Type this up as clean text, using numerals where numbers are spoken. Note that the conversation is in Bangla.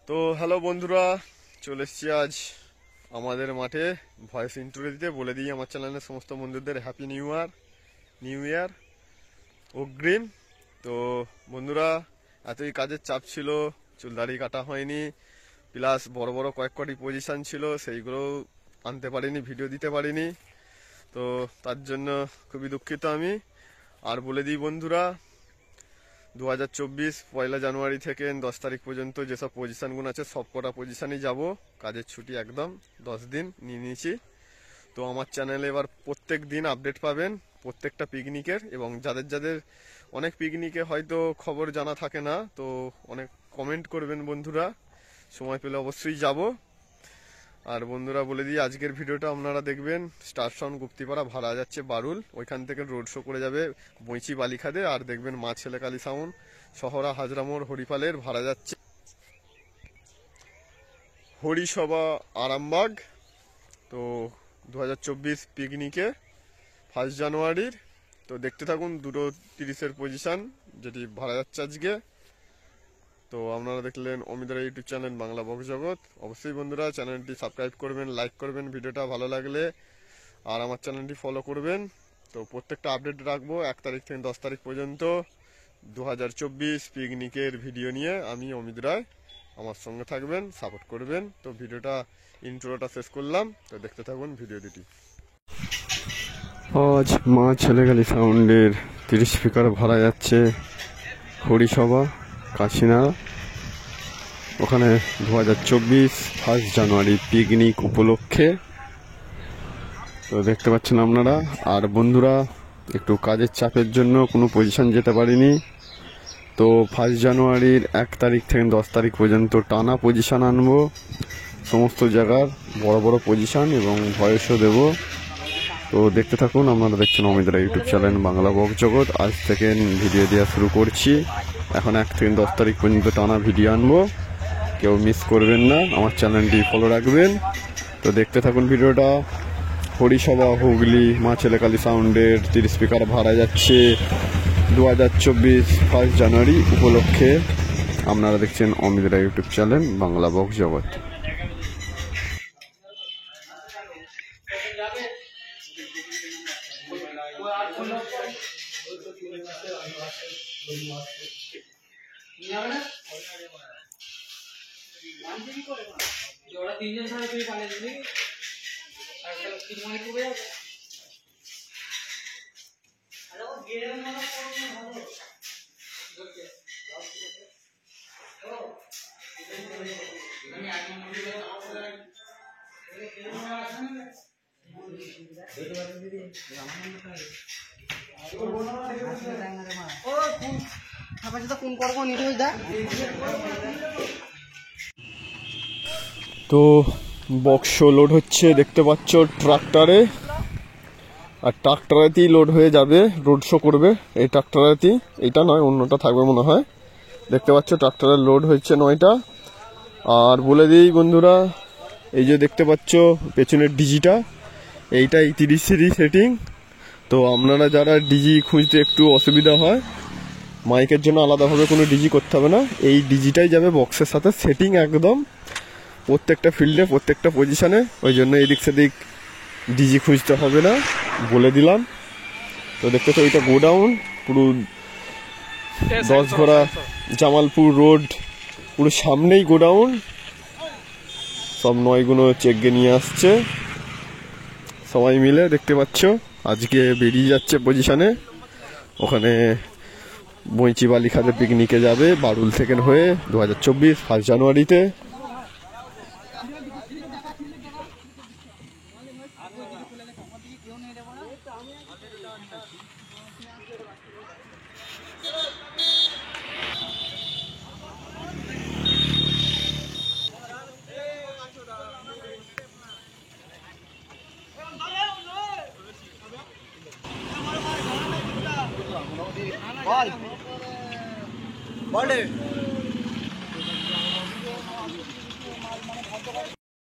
তো হ্যালো বন্ধুরা, চলে এসেছি আজ আমাদের মাঠে ভয়েস ইন্ট্রো দিতে। বলে দিই আমার চ্যানেলের সমস্ত বন্ধুদের হ্যাপি নিউ ইয়ার অগ্রিম। তো বন্ধুরা, এতই কাজের চাপ ছিল, চুল দাড়ি কাটা হয়নি, প্লাস বড় বড় কয়েকটি পজিশন ছিল, সেইগুলো আনতে পারিনি, ভিডিও দিতে পারিনি। তো তার জন্য খুবই দুঃখিত আমি। আর বলে দিই বন্ধুরা, 2024 পয়লা জানুয়ারি থেকে 10 তারিখ পর্যন্ত যেসব পজিশনগুলো আছে সব কটা পজিশনই যাব। কাজের ছুটি একদম 10 দিন নিয়ে নিয়েছি। তো আমার চ্যানেলে এবার প্রত্যেক দিন আপডেট পাবেন প্রত্যেকটা পিকনিকের, এবং যাদের যাদের অনেক পিকনিকে হয়তো খবর জানা থাকে না, তো অনেক কমেন্ট করবেন বন্ধুরা, সময় পেলে অবশ্যই যাব। আর বন্ধুরা বলে দিই, আজকের ভিডিওটা আপনারা দেখবেন স্টার সাউন্ড গুপ্তিপাড়া ভাড়া যাচ্ছে বারুল, ওইখান থেকে রোড শো করে যাবে বইচি বালিখাদে। আর দেখবেন মা ছেলেকালী সাউন্ড শহরা হাজরামোড় হরিপালের ভাড়া যাচ্ছে হরিসভা আরামবাগ। তো 2024 পিকনিকে 1 জানুয়ারির। তো দেখতে থাকুন 2:30-এর পজিশন যেটি ভাড়া যাচ্ছে আজকে। তো আপনারা দেখলেন অমিতরা ইউটিউব চ্যানেল বাংলা বক্স জগৎ। অবশ্যই বন্ধুরা চ্যানেলটি সাবস্ক্রাইব করবেন, লাইক করবেন ভিডিওটা ভালো লাগলে, আর আমার চ্যানেলটি ফলো করবেন। তো প্রত্যেকটা আপডেট রাখবো 1 তারিখ থেকে 10 তারিখ পর্যন্ত 2024 পিকনিকের ভিডিও নিয়ে। আমি অমিত রায়, আমার সঙ্গে থাকবেন, সাপোর্ট করবেন। তো ভিডিওটা ইন্ট্রোটা শেষ করলাম, তো দেখতে থাকুন ভিডিও দুটি। আজ মা ছেলেকালী সাউন্ডের 30 স্পিকার ভাড়া যাচ্ছে হরিসভা কাশিনাড়া, ওখানে 2024 1 জানুয়ারি পিকনিক উপলক্ষে। তো দেখতে পাচ্ছেন আপনারা। আর বন্ধুরা, একটু কাজের চাপের জন্য কোনো পজিশন যেতে পারিনি। তো 1 জানুয়ারির 1 তারিখ থেকে 10 তারিখ পর্যন্ত টানা পজিশন আনবো, সমস্ত জায়গার বড় বড় পজিশন, এবং ভয়েসও দেব। তো দেখতে থাকুন। আপনারা দেখছেন অমিতরা ইউটিউব চ্যানেল বাংলা বক্স জগৎ। আজ থেকে ভিডিও দেওয়া শুরু করছি। এখন 1 থেকে 10 তারিখ পর্যন্ত টানা ভিডিও আনবো, কেউ মিস করবেন না, আমার চ্যানেলটি ফলো রাখবেন। তো দেখতে থাকুন ভিডিওটা। হরিসভা হুগলি মা ছেলেকালী সাউন্ডের 30 স্পিকার ভাড়া যাচ্ছে 2024 1 জানুয়ারি উপলক্ষে। আপনারা দেখছেন অমিতরা ইউটিউব চ্যানেল বাংলা বক্স জগৎ। ওরা তিনজন ছাড়া তুই পালিয়ে দিবি আর তিন মনে করবে হ্যালো গেম মনে করবে ভালো ওকে ও আমি আজ মনে করে আমাদের এই গেম মনে আছে না দেখতে পাচ্ছেন দিদি আমার মনে থাকে ও বলো না ও ফোন আপনি তো ফোন করবো নিতে দা। তো বক্স লোড হচ্ছে দেখতে পাচ্ছ ট্রাক্টরে, আর ট্রাক্টরেতেই লোড হয়ে যাবে, রোড শো করবে এই ট্রাক্টরেতেই। এটা নয়, অন্যটা থাকবে মনে হয়। দেখতে পাচ্ছ ট্রাক্টরের লোড হচ্ছে 9টা। আর বলে দিই বন্ধুরা, এই যে দেখতে পাচ্ছ পেছনের ডিজিটা, এইটাই 30 সিরি সেটিং। তো আপনারা যারা ডিজি খুঁজতে একটু অসুবিধা হয়, মাইকের জন্য আলাদাভাবে কোনো ডিজি করতে হবে না, এই ডিজিটাই যাবে বক্সের সাথে সেটিং একদম প্রত্যেকটা ফিল্ডে প্রত্যেকটা পজিশনে। ওই জন্য এদিক সেদিক ডিজি খুঁজতে হবে না, বলে দিলাম। তো দেখতে তো ওইটা গোডাউন, পুরো 10 ঘোড়া জামালপুর রোড, পুরো সামনেই গোডাউন। সব 9 চেকগে নিয়ে আসছে সবাই মিলে, দেখতে পাচ্ছ। আজকে বেরিয়ে যাচ্ছে পজিশনে, ওখানে বইচি বালিখাতে পিকনিকে যাবে বারুল থেকে হয়ে 2024 1 জানুয়ারিতে। বল বল